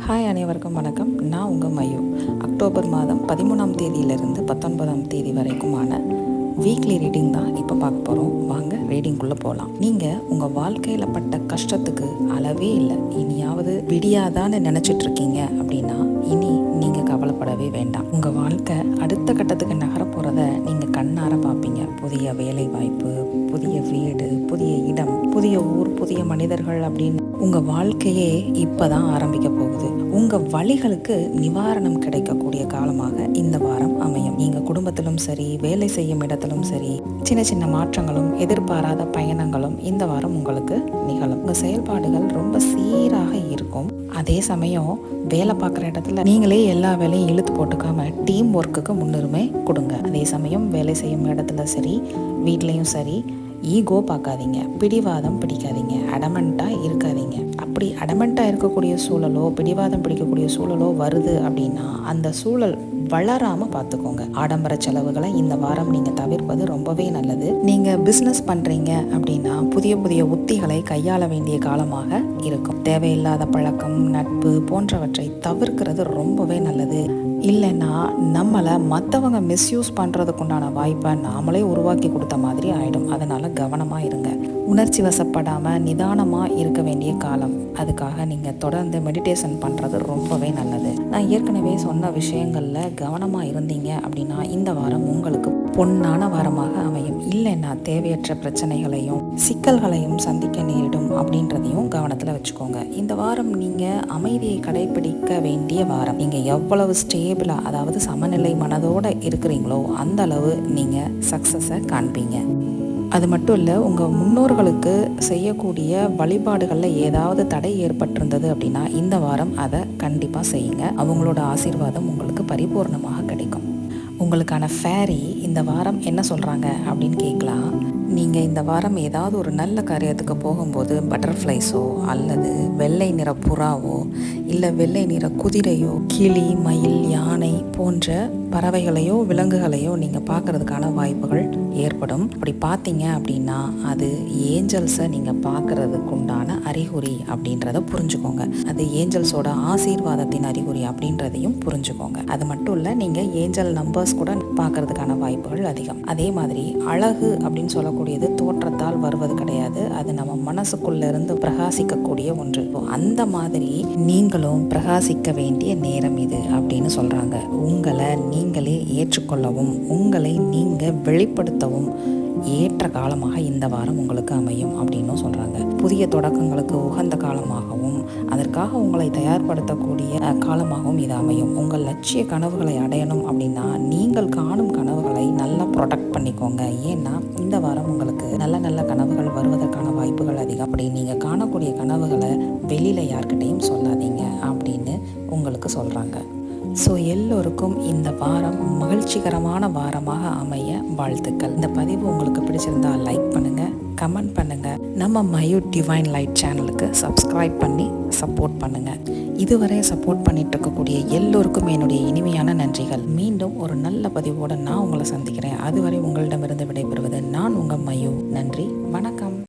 Hi, அனைவருக்கும் வணக்கம். நான் உங்கள் மயூ. அக்டோபர் மாதம் 13ஆம் தேதியிலிருந்து 19ஆம் தேதி வரைக்குமான வீக்லி ரீடிங் தான் இப்போ பார்க்க போகிறோம். வாங்க ரீடிங்குள்ளே போகலாம். நீங்கள் உங்கள் வாழ்க்கையில் பட்ட கஷ்டத்துக்கு அளவே இல்லை, இனியாவது விடியாதான்னு நினச்சிட்டு இருக்கீங்க அப்படின்னா இனி நீங்கள் கவலைப்படவே வேண்டாம். உங்கள் வாழ்க்கை அடுத்த கட்டத்துக்கு நகர போகிறத நீங்கள் கண்ணார பார்ப்பீங்க. புதிய வேலை வாய்ப்பு, புதிய வீடு, புதிய இடம், புதிய ஊர், புதிய மனிதர்கள் அப்படின்னு உங்கள் வாழ்க்கையே இப்போ தான் ஆரம்பிக்க போகுது. உங்கள் வழிகளுக்கு நிவாரணம் கிடைக்கக்கூடிய காலமாக இந்த வாரம் அமையும். நீங்கள் குடும்பத்திலும் சரி, வேலை செய்யும் இடத்திலும் சரி, சின்ன சின்ன மாற்றங்களும் எதிர்பாராத பயணங்களும் இந்த வாரம் உங்களுக்கு நிகழும். உங்கள் செயல்பாடுகள் ரொம்ப சீராக இருக்கும். அதே சமயம் வேலை பார்க்குற இடத்துல நீங்களே எல்லா வேலையும் இழுத்து போட்டுக்காம டீம் ஒர்க்குக்கு முன்னுரிமை கொடுங்க. அதே சமயம் வேலை செய்யும் இடத்துல சரி, வீட்லேயும் சரி, ஈகோ பார்க்காதீங்க, பிடிவாதம் பிடிக்காதீங்க, அடமெண்ட்டாக இருக்காதீங்க. அப்படி அடமெண்ட்டாக இருக்கக்கூடிய சூழலோ பிடிவாதம் பிடிக்கக்கூடிய சூழலோ வருது அப்படின்னா அந்த சூழல் வளராமல் பார்த்துக்கோங்க. ஆடம்பர செலவுகளை இந்த வாரம் நீங்கள் தவிர்ப்பது ரொம்பவே நல்லது. நீங்கள் பிஸ்னஸ் பண்ணுறீங்க அப்படின்னா புதிய புதிய உத்திகளை கையாள வேண்டிய காலமாக இருக்கும். தேவையில்லாத பழக்கம், நட்பு போன்றவற்றை தவிர்க்கிறது ரொம்பவே நல்லது. இல்லைன்னா நம்மளை மற்றவங்க மிஸ்யூஸ் பண்ணுறதுக்குண்டான வாய்ப்பை நாமளே உருவாக்கி கொடுத்த மாதிரி ஆகிடும். அதனால் கவனமாக இருங்க. உணர்ச்சி வசப்படாமல் நிதானமாக இருக்க வேண்டிய காலம். அதுக்காக நீங்கள் தொடர்ந்து மெடிடேஷன் பண்ணுறது ரொம்பவே நல்லது. நான் ஏற்கனவே சொன்ன விஷயங்களில் கவனமாக இருந்தீங்க அப்படின்னா இந்த வாரம் உங்களுக்கு பொன்னான வாரமாக அமையும். இல்லைன்னா தேவையற்ற பிரச்சனைகளையும் சிக்கல்களையும் சந்திக்க நேரிடும் அப்படின்றதையும் கவனத்தில் வச்சுக்கோங்க. இந்த வாரம் நீங்கள் அமைதியை கடைபிடிக்க வேண்டிய வாரம். நீங்கள் எவ்வளவு ஸ்டேபிளாக, அதாவது சமநிலை மனதோடு இருக்கிறீங்களோ அந்த அளவு நீங்கள் சக்ஸஸை காண்பீங்க. அது மட்டும் இல்லை, உங்கள் முன்னோர்களுக்கு செய்யக்கூடிய வழிபாடுகளில் ஏதாவது தடை ஏற்பட்டிருந்தது அப்படின்னா இந்த வாரம் அதை கண்டிப்பாக செய்யுங்க. அவங்களோட ஆசீர்வாதம் உங்களுக்கு பரிபூர்ணமாக கிடைக்கும். உங்களுக்கான ஃபேரி இந்த வாரம் என்ன சொல்கிறாங்க அப்படின்னு கேட்கலாம். நீங்கள் இந்த வாரம் ஏதாவது ஒரு நல்ல காரியத்துக்கு போகும்போது பட்டர்ஃப்ளைஸோ அல்லது வெள்ளை நிற புறாவோ இல்லை வெள்ளை நிற குதிரையோ, கிளி, மயில், யானை போன்ற பறவைகளையோ விலங்குகளையோ நீங்கள் பார்க்குறதுக்கான வாய்ப்புகள் ஏற்படும். அப்படி பார்த்தீங்க அப்படின்னா அது ஏஞ்சல்ஸை நீங்கள் பார்க்குறதுக்கு உண்டான அறிகுறி அப்படின்றத புரிஞ்சுக்கோங்க. அது ஏஞ்சல்ஸோட ஆசீர்வாதத்தின் அறிகுறி அப்படின்றதையும் புரிஞ்சுக்கோங்க. அது மட்டும் இல்லை, நீங்கள் ஏஞ்சல் நம்பர்ஸ் கூட பார்க்கறதுக்கான வாய்ப்புகள் அதிகம். அதே மாதிரி அழகு அப்படின்னு சொல்லக்கூடியது தோற்றத்தால் வருவது கிடையாது, அது நம்ம மனசுக்குள்ள இருந்து பிரகாசிக்கக்கூடிய ஒன்று. அந்த மாதிரி நீங்களும் பிரகாசிக்க வேண்டிய நேரம் இது அப்படின்னு சொல்றாங்க. உங்களை நீங்களே ஏற்றுக்கொள்ளவும் உங்களை நீங்கள் வெளிப்படுத்தவும் ஏற்ற காலமாக இந்த வாரம் உங்களுக்கு அமையும் அப்படின்னு சொல்கிறாங்க. புதிய தொடக்கங்களுக்கு உகந்த காலமாகவும் அதற்காக உங்களை தயார்படுத்தக்கூடிய காலமாகவும் இது அமையும். உங்கள் லட்சிய கனவுகளை அடையணும் அப்படின்னா நீங்கள் காணும் கனவுகளை நல்லா ப்ரொடெக்ட் பண்ணிக்கோங்க. ஏன்னா இந்த வாரம் உங்களுக்கு நல்ல நல்ல கனவுகள் வருவதற்கான வாய்ப்புகள் அதிகம். அப்படி நீங்கள் காணக்கூடிய கனவுகளை வெளியில் யார்கிட்டையும் சொல்லாதீங்க அப்படின்னு உங்களுக்கு சொல்கிறாங்க. ஸோ எல்லோருக்கும் இந்த வாரம் மகிழ்ச்சிகரமான வாரமாக அமைய வாழ்த்துக்கள். இந்த பதிவு உங்களுக்கு பிடிச்சிருந்தா லைக் பண்ணுங்கள், கமெண்ட் பண்ணுங்கள். நம்ம மயூ டிவைன் லைட் சேனலுக்கு சப்ஸ்கிரைப் பண்ணி சப்போர்ட் பண்ணுங்கள். இதுவரை சப்போர்ட் பண்ணிட்டு இருக்கக்கூடிய எல்லோருக்கும் என்னுடைய இனிமையான நன்றிகள். மீண்டும் ஒரு நல்ல பதிவோடு நான் உங்களை சந்திக்கிறேன். அதுவரை உங்களிடமிருந்து விடைபெறுவது நான் உங்கள் மயூ. நன்றி, வணக்கம்.